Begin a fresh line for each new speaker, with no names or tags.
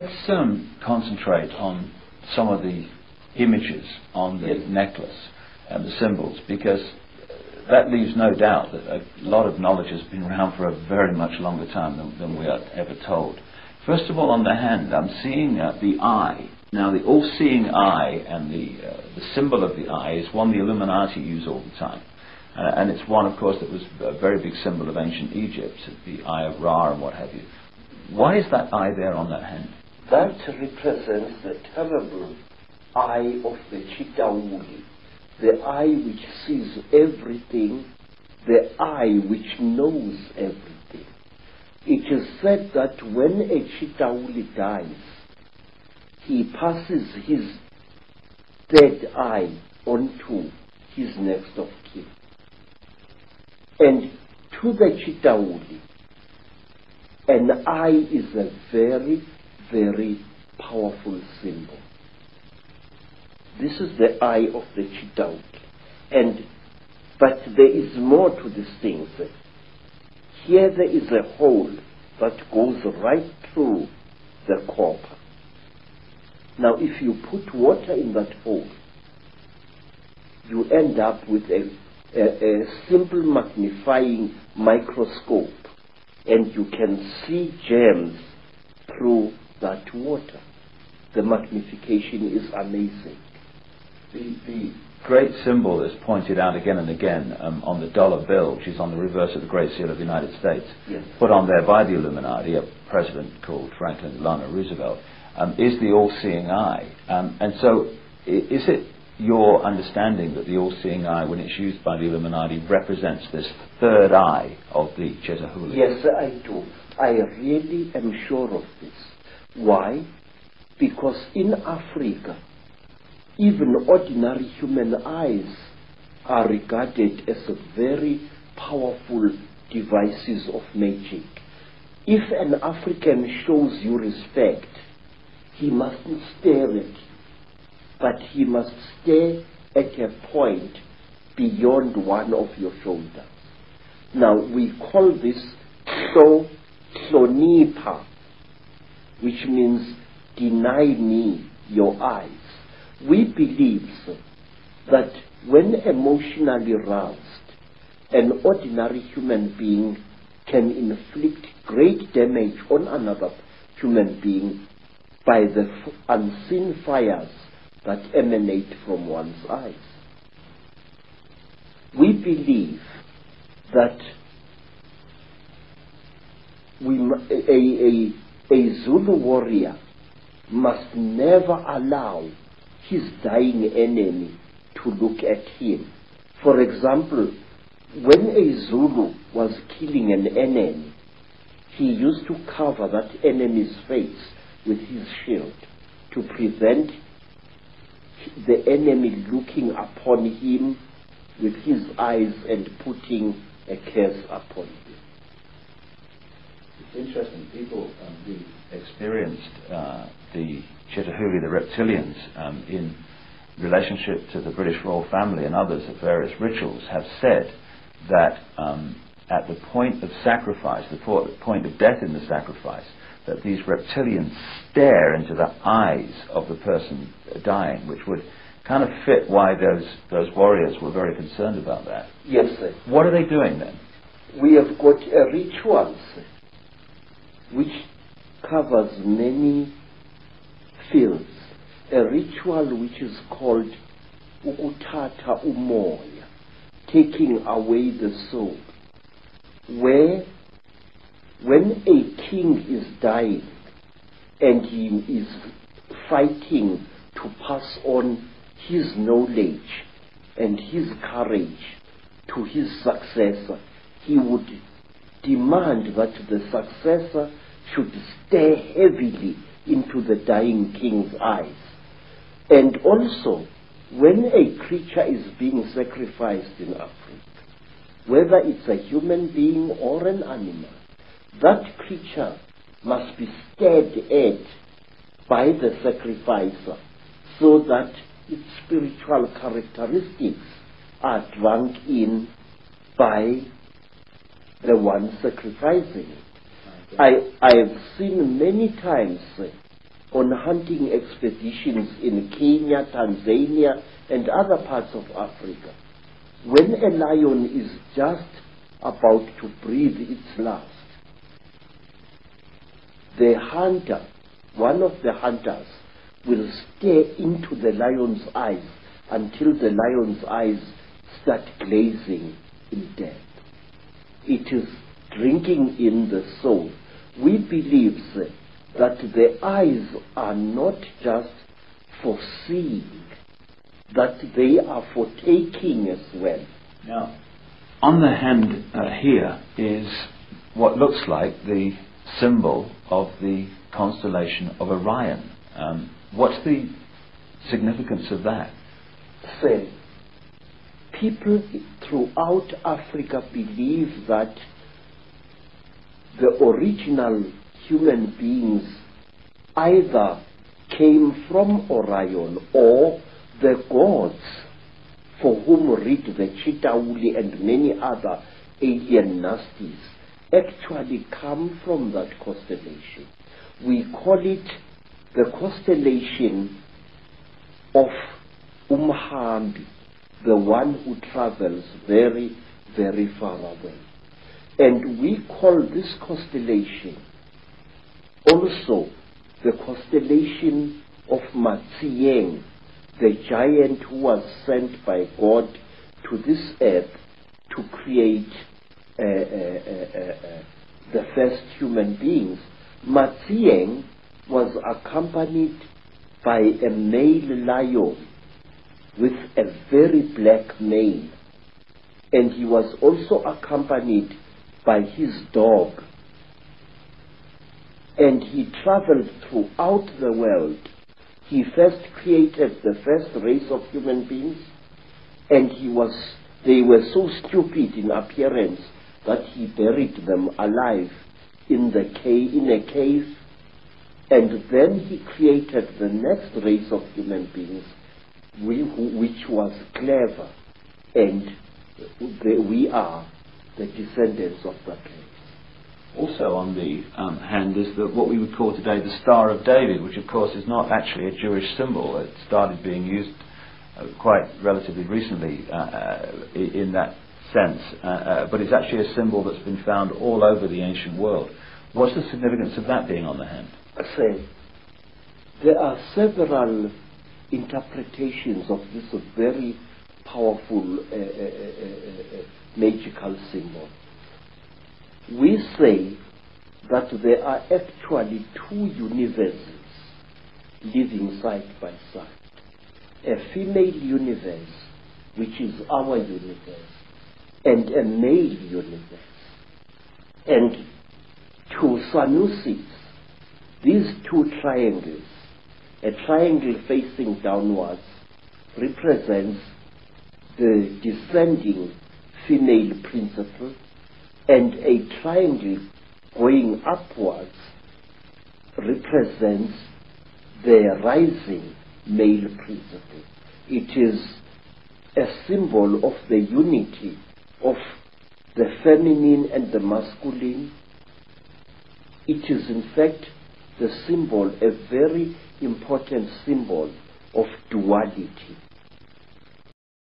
Let's concentrate on some of the images on the necklace and the symbols, because that leaves no doubt that a lot of knowledge has been around for a very much longer time than we are ever told. First of all, on the hand, I'm seeing the eye. Now, the all-seeing eye and the symbol of the eye is one the Illuminati use all the time. And it's one, of course, that was a very big symbol of ancient Egypt, the Eye of Ra and what have you. Why is that eye there on that hand?
That represents the terrible eye of the Chitauli, the eye which sees everything, the eye which knows everything. It is said that when a Chitauli dies, he passes his third eye onto his next of kin. And to the Chitauli, an eye is a very, very powerful symbol. This is the eye of the Chitauli. But there is more to this thing. Here there is a hole that goes right through the copper. Now, if you put water in that hole, you end up with a simple magnifying microscope, and you can see gems through that water. The magnification is amazing.
The great symbol that's pointed out again and again on the dollar bill, which is on the reverse of the Great Seal of the United States,
yes,
put on there by the Illuminati, a president called Franklin Delano Roosevelt, is the all-seeing eye. And so is it your understanding that the all-seeing eye, when it's used by the Illuminati, represents this third eye of the Chetahuli?
Yes, I do. I really am sure of this. Why? Because in Africa, even ordinary human eyes are regarded as very powerful devices of magic. If an African shows you respect, he mustn't stare at you, but he must stare at a point beyond one of your shoulders. Now, we call this Hlonipa, which means deny me your eyes. We believe that when emotionally roused, an ordinary human being can inflict great damage on another human being by the unseen fires that emanate from one's eyes. We believe that a Zulu warrior must never allow his dying enemy to look at him. For example, when a Zulu was killing an enemy, he used to cover that enemy's face with his shield to prevent the enemy looking upon him with his eyes and putting a curse upon him.
It's interesting. People who experienced the Chetahuli, the reptilians, in relationship to the British royal family and others at various rituals, have said that at the point of sacrifice, the point of death in the sacrifice, that these reptilians stare into the eyes of the person dying, which would kind of fit why those warriors were very concerned about that.
Yes, sir.
What are they doing then?
We have got a ritual, sir, which covers many fields. A ritual which is called Ukutata Umoya, taking away the soul, where when a king is dying and he is fighting to pass on his knowledge and his courage to his successor, he would demand that the successor should stare heavily into the dying king's eyes. And also, when a creature is being sacrificed in Africa, whether it's a human being or an animal, that creature must be stared at by the sacrificer so that its spiritual characteristics are drunk in by the one sacrificing it. I have seen many times on hunting expeditions in Kenya, Tanzania, and other parts of Africa. When a lion is just about to breathe its last, the hunter, one of the hunters, will stare into the lion's eyes until the lion's eyes start glazing in death. It is drinking in the soul. We believe that the eyes are not just for seeing, that they are for taking as well.
Now, on the hand here is what looks like the symbol of the constellation of Orion. What's the significance of that?
Say, people throughout Africa believe that the original human beings either came from Orion, or the gods for whom read the Chitauli and many other alien nasties actually come from that constellation. We call it the constellation of Umhambi, the one who travels very, very far away. And we call this constellation also the constellation of Matsieng, the giant who was sent by God to this earth to create the first human beings. Matsieng was accompanied by a male lion with a very black mane, and he was also accompanied by his dog, and he traveled throughout the world. He first created the first race of human beings, and they were so stupid in appearance that he buried them alive in a cave, and then he created the next race of human beings, which was clever, and we are the descendants of that race.
Also on the hand is what we would call today the Star of David, which of course is not actually a Jewish symbol. It started being used quite relatively recently in that sense, but it's actually a symbol that's been found all over the ancient world. What's the significance of that being on the hand?
There are several interpretations of this very powerful magical symbol. We say that there are actually two universes living side by side. A female universe, which is our universe, and a male universe. And to Sanusis, these two triangles, a triangle facing downwards represents the descending female principle, and a triangle going upwards represents the rising male principle. It is a symbol of the unity of the feminine and the masculine. It is in fact the symbol, a very important symbol of duality.